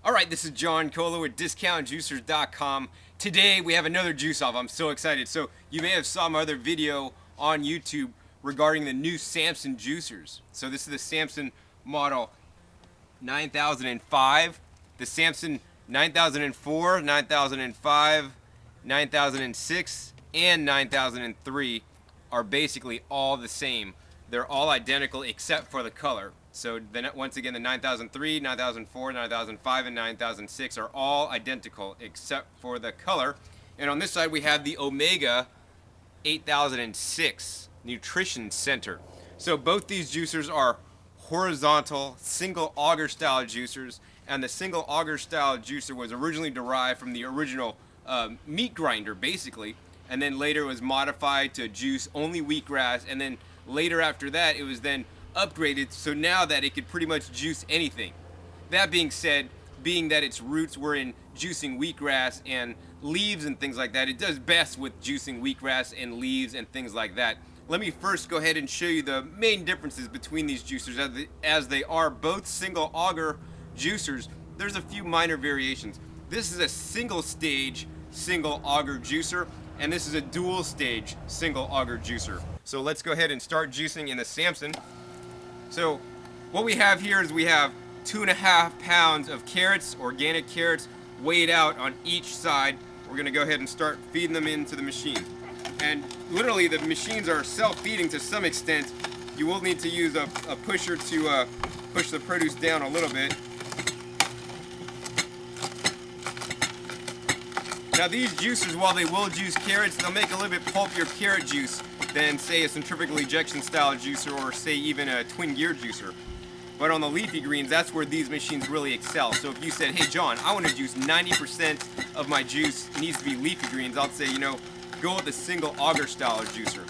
All right, this is John Cola with DiscountJuicers.com. Today we have another juice off. I'm so excited. So you may have saw my other video on YouTube regarding the new Samson juicers. So this is the Samson model 9005, the Samson 9004, 9005, 9006, and 9003 are basically all the same. They're all identical except for the color. So then once again, the 9003, 9004, 9005, and 9006 are all identical except for the color. And on this side we have the Omega 8006 Nutrition Center. So both these juicers are horizontal single auger style juicers, and the single auger style juicer was originally derived from the original meat grinder basically, and then later it was modified to juice only wheatgrass, and then later after that it was then upgraded so now that it could pretty much juice anything. That being said, being that its roots were in juicing wheatgrass and leaves and things like that, it does best with juicing wheatgrass and leaves and things like that. Let me first go ahead and show you the main differences between these juicers as they are both single auger juicers. There's a few minor variations. This is a single stage single auger juicer, and this is a dual stage single auger juicer. So let's go ahead and start juicing in the Samson. So what we have here is we have 2.5 pounds of carrots, organic carrots, weighed out on each side. We're gonna go ahead and start feeding them into the machine. And literally the machines are self-feeding to some extent. You will need to use a pusher to push the produce down a little bit. Now these juicers, while they will juice carrots, they'll make a little bit pulpier carrot juice than say a centrifugal ejection style juicer or say even a twin gear juicer. But on the leafy greens, that's where these machines really excel. So if you said, hey John, I want to juice 90% of my juice needs to be leafy greens, I'll say, go with the single auger style juicer.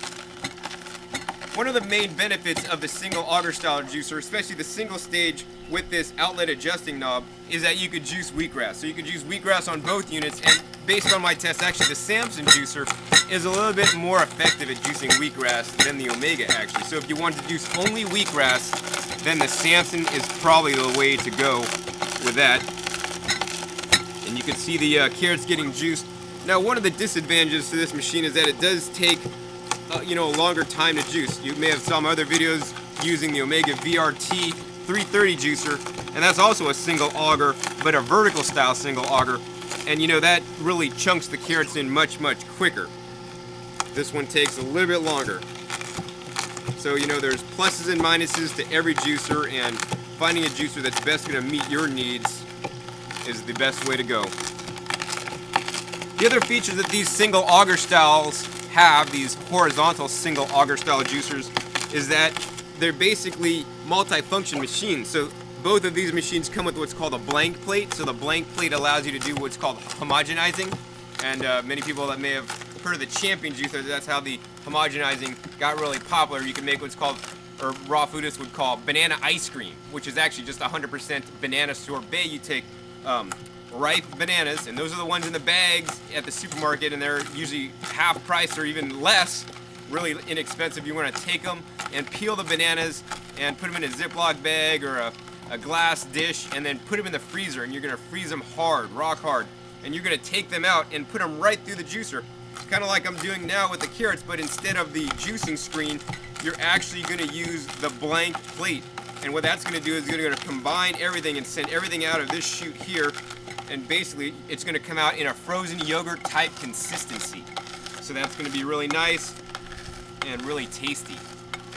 One of the main benefits of the single auger style juicer, especially the single stage with this outlet adjusting knob, is that you could juice wheatgrass. So you could juice wheatgrass on both units, and based on my test, actually the Samson juicer is a little bit more effective at juicing wheatgrass than the Omega actually. So if you want to juice only wheatgrass, then the Samson is probably the way to go with that. And you can see the carrots getting juiced. Now one of the disadvantages to this machine is that it does take a longer time to juice. You may have saw my other videos using the Omega VRT 330 juicer, and that's also a single auger, but a vertical style single auger, and that really chunks the carrots in much quicker. This one takes a little bit longer. So there's pluses and minuses to every juicer, and finding a juicer that's best going to meet your needs is the best way to go. The other features that these single auger styles have, these horizontal single auger style juicers, is that they're basically multi-function machines. So both of these machines come with what's called a blank plate. So the blank plate allows you to do what's called homogenizing, and many people that may have heard of the Champion juicer, that's how the homogenizing got really popular. You can make what's called, or raw foodists would call, banana ice cream, which is actually just 100% banana sorbet. You take ripe bananas, and those are the ones in the bags at the supermarket, and they're usually half price or even less, really inexpensive. You want to take them and peel the bananas and put them in a Ziploc bag or a glass dish, and then put them in the freezer, and you're going to freeze them hard, rock hard, and you're going to take them out and put them right through the juicer, kind of like I'm doing now with the carrots, but instead of the juicing screen, you're actually going to use the blank plate. And what that's going to do is going to combine everything and send everything out of this chute here, and basically it's going to come out in a frozen yogurt type consistency. So that's going to be really nice and really tasty,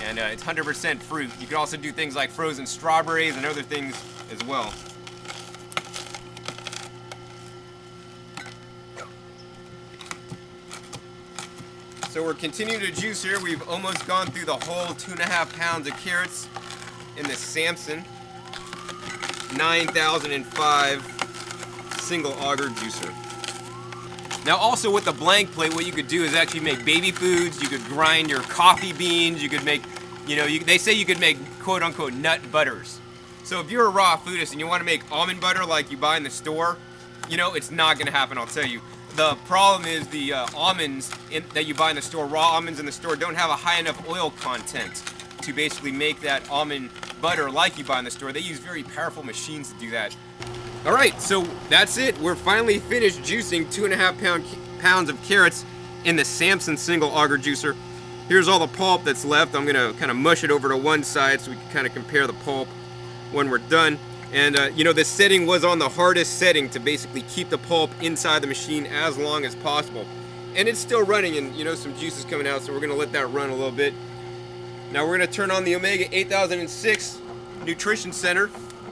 and it's 100% fruit. You can also do things like frozen strawberries and other things as well. So we're continuing to juice here. We've almost gone through the whole 2.5 pounds of carrots in the Samson 9005 single auger juicer. Now also with the blank plate, what you could do is actually make baby foods. You could grind your coffee beans. You could make, they say you could make quote unquote nut butters. So if you're a raw foodist and you want to make almond butter like you buy in the store, it's not going to happen, I'll tell you. The problem is the almonds that you buy in the store, raw almonds in the store, don't have a high enough oil content to basically make that almond butter like you buy in the store. They use very powerful machines to do that. All right, so that's it. We're finally finished juicing 2.5 pounds of carrots in the Samson single auger juicer. Here's all the pulp that's left. I'm gonna kind of mush it over to one side so we can kind of compare the pulp when we're done. And you know, this setting was on the hardest setting to basically keep the pulp inside the machine as long as possible. And it's still running, and you know, some juice is coming out, so we're gonna let that run a little bit. Now we're gonna turn on the Omega 8006 Nutrition Center,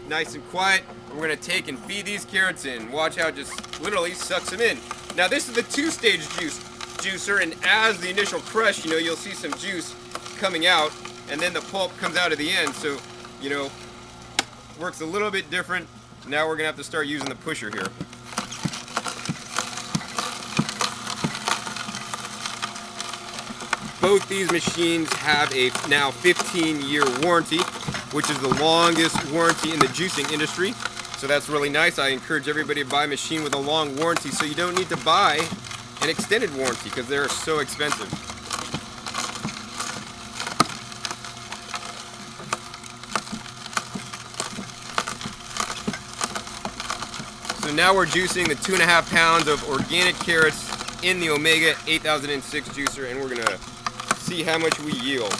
nice and quiet. We're gonna take and feed these carrots in. Watch how it just literally sucks them in. Now this is the 2-stage juicer, and as the initial crush, you know, you'll see some juice coming out, and then the pulp comes out at the end. So, you know, works a little bit different. Now we're gonna have to start using the pusher here. Both these machines have a now 15-year warranty, which is the longest warranty in the juicing industry. So that's really nice. I encourage everybody to buy a machine with a long warranty so you don't need to buy an extended warranty because they're so expensive. So now we're juicing the 2.5 pounds of organic carrots in the Omega 8006 juicer, and we're gonna see how much we yield.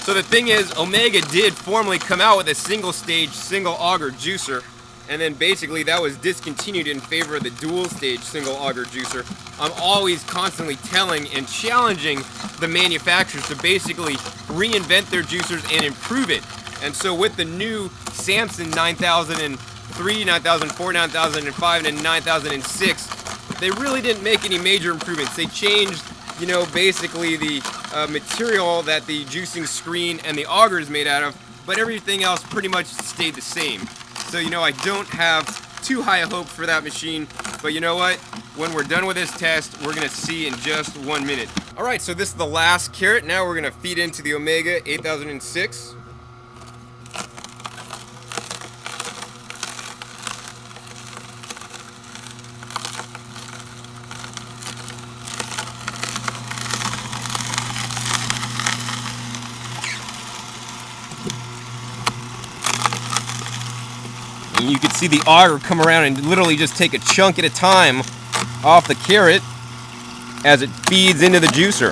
So the thing is, Omega did formerly come out with a single-stage, single-auger juicer, and then basically that was discontinued in favor of the dual-stage, single-auger juicer. I'm always constantly telling and challenging the manufacturers to basically reinvent their juicers and improve it. And so with the new Samson 9003, 9004, 9005, and 9006, they really didn't make any major improvements. They changed, you know, basically the material that the juicing screen and the auger is made out of, but everything else pretty much stayed the same. So, you know, I don't have too high a hope for that machine, but you know what? When we're done with this test, we're gonna see in just 1 minute. All right, so this is the last carrot. Now we're gonna feed into the Omega 8006. And you can see the auger come around and literally just take a chunk at a time off the carrot as it feeds into the juicer.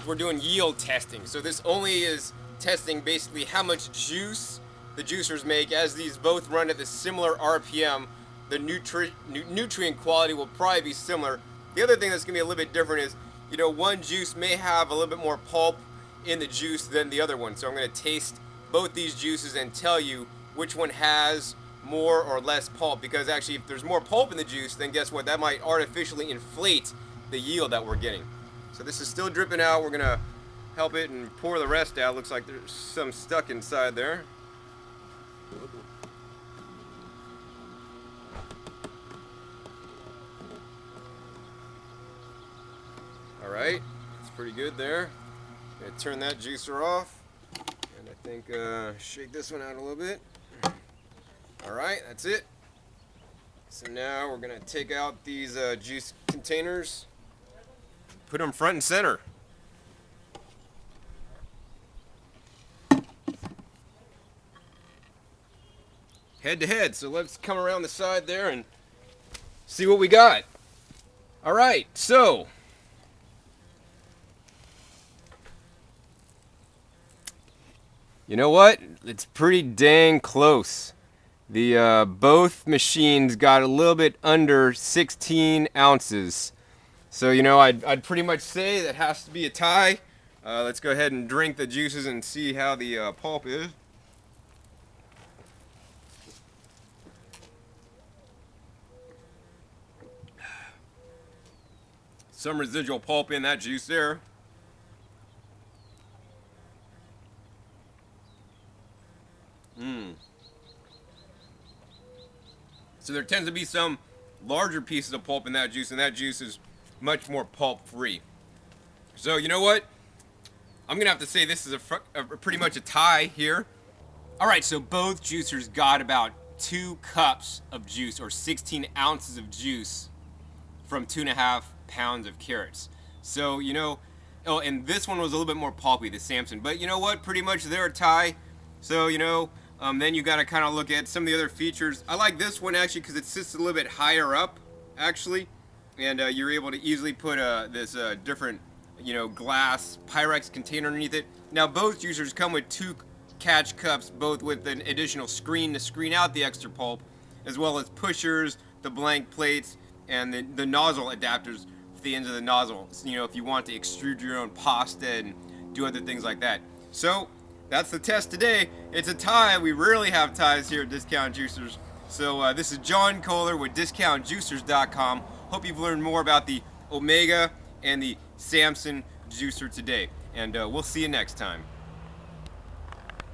We're doing yield testing, so this only is testing basically how much juice the juicers make. As these both run at the similar RPM, the nutrient quality will probably be similar. The other thing that's going to be a little bit different is, you know, one juice may have a little bit more pulp in the juice than the other one. So I'm going to taste both these juices and tell you which one has more or less pulp, because actually if there's more pulp in the juice, then guess what? That might artificially inflate the yield that we're getting. So this is still dripping out. We're going to help it and pour the rest out. Looks like there's some stuck inside there. All right, it's pretty good there. Gonna turn that juicer off, and I think shake this one out a little bit. All right, that's it. So now we're gonna take out these juice containers, put them front and center. Head to head. So let's come around the side there and see what we got. All right, so you know what? It's pretty dang close. The both machines got a little bit under 16 ounces. So, you know, I'd pretty much say that has to be a tie. Let's go ahead and drink the juices and see how the pulp is. Some residual pulp in that juice there. So there tends to be some larger pieces of pulp in that juice, and that juice is much more pulp free. So you know what? I'm gonna have to say this is pretty much a tie here. All right, so both juicers got about 2 cups of juice, or 16 ounces of juice from 2.5 pounds of carrots. So, you know, oh, and this one was a little bit more pulpy, the Samson. But you know what? Pretty much they're a tie. So, you know, then you got to kind of look at some of the other features. I like this one actually because it sits a little bit higher up, actually, and you're able to easily put this different, you know, glass Pyrex container underneath it. Now, both juicers come with 2 catch cups, both with an additional screen to screen out the extra pulp, as well as pushers, the blank plates, and the nozzle adapters for the ends of the nozzle. You know, if you want to extrude your own pasta and do other things like that. So that's the test today. It's a tie. We rarely have ties here at Discount Juicers. So this is John Kohler with DiscountJuicers.com. Hope you've learned more about the Omega and the Samson juicer today. And we'll see you next time.